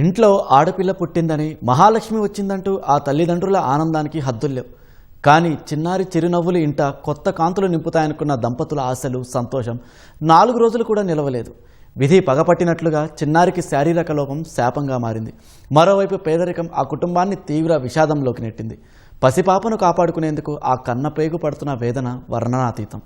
ఇంట్లో ఆడపిల్ల పుట్టిందని మహాలక్ష్మి వచ్చిందంటూ ఆ తల్లిదండ్రుల ఆనందానికి హద్దుల్లేవు. కానీ చిన్నారి చిరునవ్వులు ఇంట కొత్త కాంతులు నింపుతాయనుకున్న దంపతుల ఆశలు సంతోషం 4 రోజులు కూడా నిలవలేదు. విధి పగపట్టినట్లుగా చిన్నారికి శారీరక లోపం శాపంగా మారింది. మరోవైపు పేదరికం ఆ కుటుంబాన్ని తీవ్ర విషాదంలోకి నెట్టింది. పసిపాపను కాపాడుకునేందుకు ఆ కన్నపేగు పడుతున్న వేదన వర్ణనాతీతం.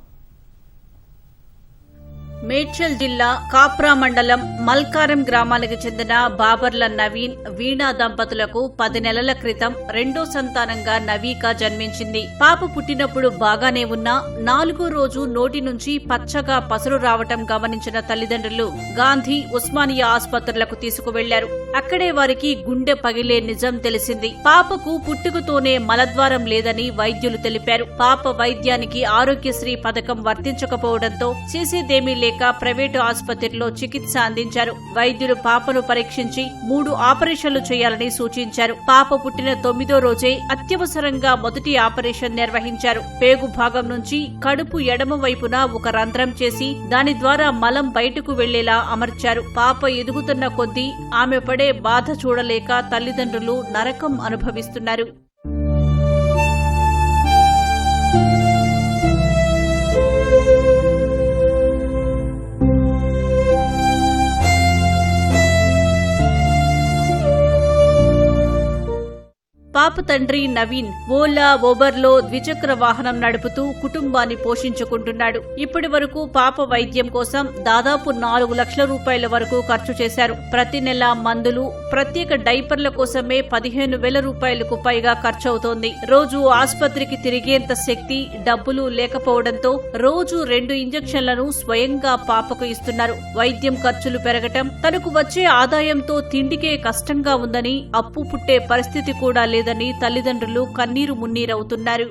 మేడ్చల్ జిల్లా కాప్రా మండలం మల్కారం గ్రామానికి చెందిన బాబర్ల నవీన్, వీణా దంపతులకు 10 నెలల క్రితం రెండో సంతానంగా నవీక జన్మించింది. పాప పుట్టినప్పుడు బాగానే ఉన్నా 4వ రోజు నోటి నుంచి పచ్చగా పసరు రావటం గమనించిన తల్లిదండ్రులు గాంధీ, ఉస్మానియా ఆసుపత్రులకు తీసుకువెళ్లారు. అక్కడే వారికి గుండె పగిలే నిజం తెలిసింది. పాపకు పుట్టుకతోనే మలద్వారం లేదని వైద్యులు తెలిపారు. పాప వైద్యానికి ఆరోగ్యశ్రీ పథకం వర్తించకపోవడంతో చేసేదేమీ లేక ప్రైవేటు ఆసుపత్రిలో చికిత్స అందించారు. వైద్యులు పాపను పరీక్షించి 3 ఆపరేషన్లు చేయాలని సూచించారు. పాప పుట్టిన 9వ రోజే అత్యవసరంగా మొదటి ఆపరేషన్ నిర్వహించారు. పేగు భాగం నుంచి కడుపు ఎడమ వైపున ఒక రంధ్రం చేసి దాని ద్వారా మలం బయటకు వెళ్లేలా అమర్చారు. పాప ఎదుగుతున్న కొద్దీ ఆమె పడే బాధ చూడలేక తల్లిదండ్రులు నరకం అనుభవిస్తున్నారు. పాప తండ్రి నవీన్ ఓలా, ఓబర్లో ద్విచక్ర వాహనం నడుపుతూ కుటుంబాన్ని పోషించుకుంటున్నాడు. ఇప్పటి వరకు పాప వైద్యం కోసం దాదాపు 4 లక్షల రూపాయల వరకు ఖర్చు చేశారు. ప్రతి నెల మందులు, ప్రత్యేక డైపర్ల కోసమే 15,000 రూపాయలకు పైగా ఖర్చవుతోంది. రోజు ఆసుపత్రికి తిరిగేంత శక్తి, డబ్బులు లేకపోవడంతో రోజు 2 ఇంజెక్షన్లను స్వయంగా పాపకు ఇస్తున్నారు. వైద్యం ఖర్చులు పెరగటం, తనకు వచ్చే ఆదాయంతో తిండికే కష్టంగా ఉందని, అప్పు పుట్టే పరిస్థితి కూడా లేదని తల్లిదండ్రులు కన్నీరు మున్నీరవుతున్నారు.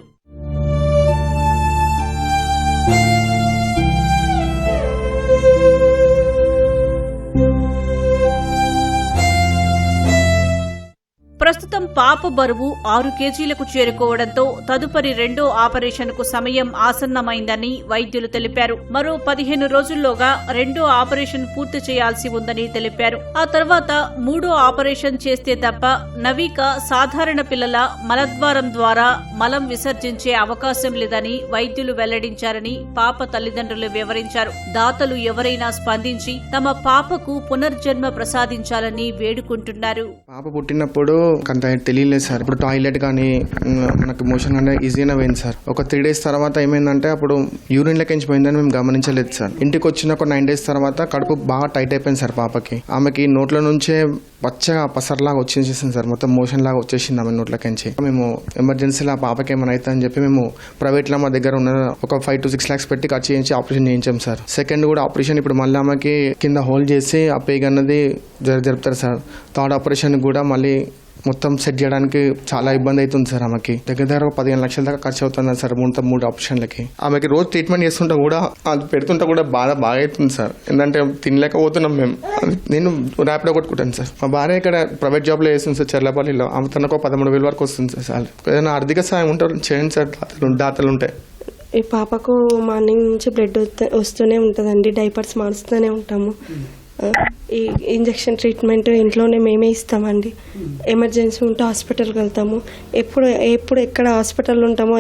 ప్రస్తుతం పాప బరువు 6 కేజీలకు చేరుకోవడంతో తదుపరి రెండో ఆపరేషన్కు సమయం ఆసన్నమైందని వైద్యులు తెలిపారు. మరో 15 రోజుల్లోగా రెండో ఆపరేషన్ పూర్తి చేయాల్సి ఉందని తెలిపారు. ఆ తర్వాత 3వ ఆపరేషన్ చేస్తే తప్ప నవీక సాధారణ పిల్లల మలద్వారం ద్వారా మలం విసర్జించే అవకాశం లేదని వైద్యులు వెల్లడించారని పాప తల్లిదండ్రులు వివరించారు. దాతలు ఎవరైనా స్పందించి తమ పాపకు పునర్జన్మ ప్రసాదించాలని వేడుకుంటున్నారు. పాప పుట్టినప్పుడు అంత తెలియలేదు సార్. ఇప్పుడు టాయిలెట్ కానీ మనకు మోషన్ కానీ ఈజీగా పోయింది సార్. ఒక 3 days తర్వాత ఏమైందంటే అప్పుడు యూరిన్ లెక్కించి పోయిందని మేము గమనించలేదు సార్. ఇంటికి వచ్చిన ఒక 9 days తర్వాత కడుపు బాగా టైట్ అయిపోయింది సార్ పాపకి. ఆమెకి నోట్ల నుంచే పచ్చగా పసర్లాగా వచ్చేసింది సార్. మొత్తం మోషన్ లాగా వచ్చేసింది ఆమె నోట్లకించి. మేము ఎమర్జెన్సీలో పాపకి ఏమైనా అవుతా అని చెప్పి మేము ప్రైవేట్లో మా దగ్గర ఉన్న ఒక 5 to 6 lakhs పెట్టి ఖర్చు చేయించి ఆపరేషన్ చేయించాం సార్. సెకండ్ కూడా ఆపరేషన్ ఇప్పుడు మళ్ళీ ఆమెకి కింద హోల్ చేసి ఆ పేగ్ అన్నది జరుపుతారు సార్. థర్డ్ ఆపరేషన్ కూడా మళ్ళీ మొత్తం సెట్ చేయడానికి చాలా ఇబ్బంది అవుతుంది సార్. ఆమెకి దగ్గర 15 లక్షల దాకా ఖర్చు అవుతుంది సార్ 3 ఆపరేషన్లకి. ఆమెకి రోజు ట్రీట్మెంట్ చేస్తుంటే కూడా అది పెడుతుంటే కూడా బాగా అవుతుంది సార్. ఎందుకంటే తినలేకపోతున్నాం మేము. నేను ర్యాపిడో కొట్టుకుంటాను సార్. మా భార్య ఇక్కడ ప్రైవేట్ జాబ్లో వేస్తుంది సార్ చెర్లపల్లిలో. ఆమె తనకు 13,000 వరకు వస్తుంది సార్. ఏదైనా ఆర్థిక సాయం ఉంటారు చేయండి సార్. దాతలు ఉంటాయి. ఈ పాపకు మార్నింగ్ నుంచి బ్లడ్ వస్తూనే ఉంటుందండి. డైపర్స్ మారుస్తూనే ఉంటాము. ఈ ఇంజెక్షన్ ట్రీట్మెంట్ ఇంట్లోనే మేమే ఇస్తామండి. ఎమర్జెన్సీ ఉంటే హాస్పిటల్కి వెళ్తాము. ఎప్పుడు ఎక్కడ హాస్పిటల్ ఉంటామో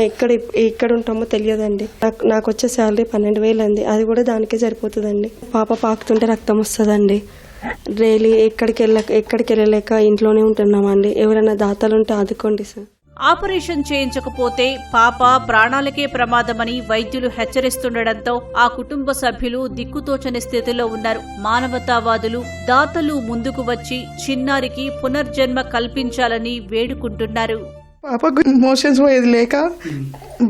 ఎక్కడ ఉంటామో తెలియదండి. నాకు వచ్చే శాలరీ 12,000 అండి. అది కూడా దానికే సరిపోతుందండి. పాప పాకుతుంటే రక్తం వస్తుందండి. డైలీ ఎక్కడికి వెళ్ళలేక ఇంట్లోనే ఉంటున్నామండి. ఎవరైనా దాతలు ఉంటే ఆదుకోండి సార్. ఆపరేషన్ చేయించకపోతే పాప ప్రాణాలకే ప్రమాదమని వైద్యులు హెచ్చరిస్తుండటంతో ఆ కుటుంబ సభ్యులు దిక్కుతోచని స్థితిలో ఉన్నారు. మానవతావాదులు, దాతలు ముందుకు వచ్చి చిన్నారికి పునర్జన్మ కల్పించాలని వేడుకుంటున్నారు. పాపకు మోషన్స్ పోయేది లేక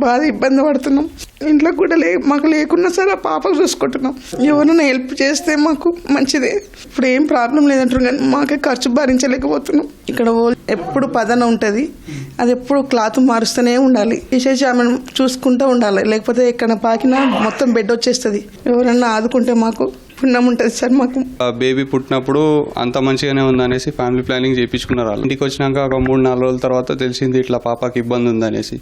బాగా ఇబ్బంది పడుతున్నాం. ఇంట్లో కూడా మాకు లేకున్నా సరే ఆ పాపకు చూసుకుంటున్నాం. ఎవరైనా హెల్ప్ చేస్తే మాకు మంచిదే. ఇప్పుడు ఏం ప్రాబ్లం లేదంటారు కానీ మాకే ఖర్చు భరించలేకపోతున్నాం. ఇక్కడ ఎప్పుడు పదన ఉంటుంది. అది ఎప్పుడు క్లాత్ మారుస్తూనే ఉండాలి. విశేష ఆమెను చూసుకుంటూ ఉండాలి. లేకపోతే ఎక్కడ పాకినా మొత్తం బెడ్ వచ్చేస్తుంది. ఎవరన్నా ఆదుకుంటే మాకు పుణ్యం ఉంటుంది సార్. మాకు బేబీ పుట్టినప్పుడు అంత మంచిగానే ఉందనేసి ఫ్యామిలీ ప్లానింగ్ చేయించుకున్నారు. వాళ్ళు ఇంటికి వచ్చినాక ఒక 3-4 రోజుల తర్వాత తెలిసింది ఇట్లా పాపకి ఇబ్బంది ఉందనేసి.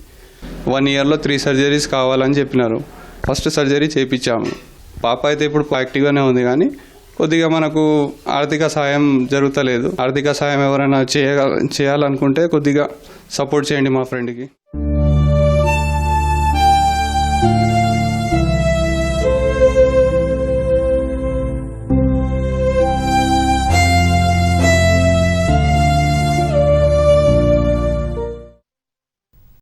1 yearలో 3 surgeries కావాలని చెప్పినారు. ఫస్ట్ సర్జరీ చేయించాము. పాప అయితే ఇప్పుడు యాక్టివ్గానే ఉంది కానీ కొద్దిగా మనకు ఆర్థిక సాయం జరుగుతలేదు. ఆర్థిక సాయం ఎవరైనా చేయాలనుకుంటే కొద్దిగా సపోర్ట్ చేయండి మా ఫ్రెండ్కి.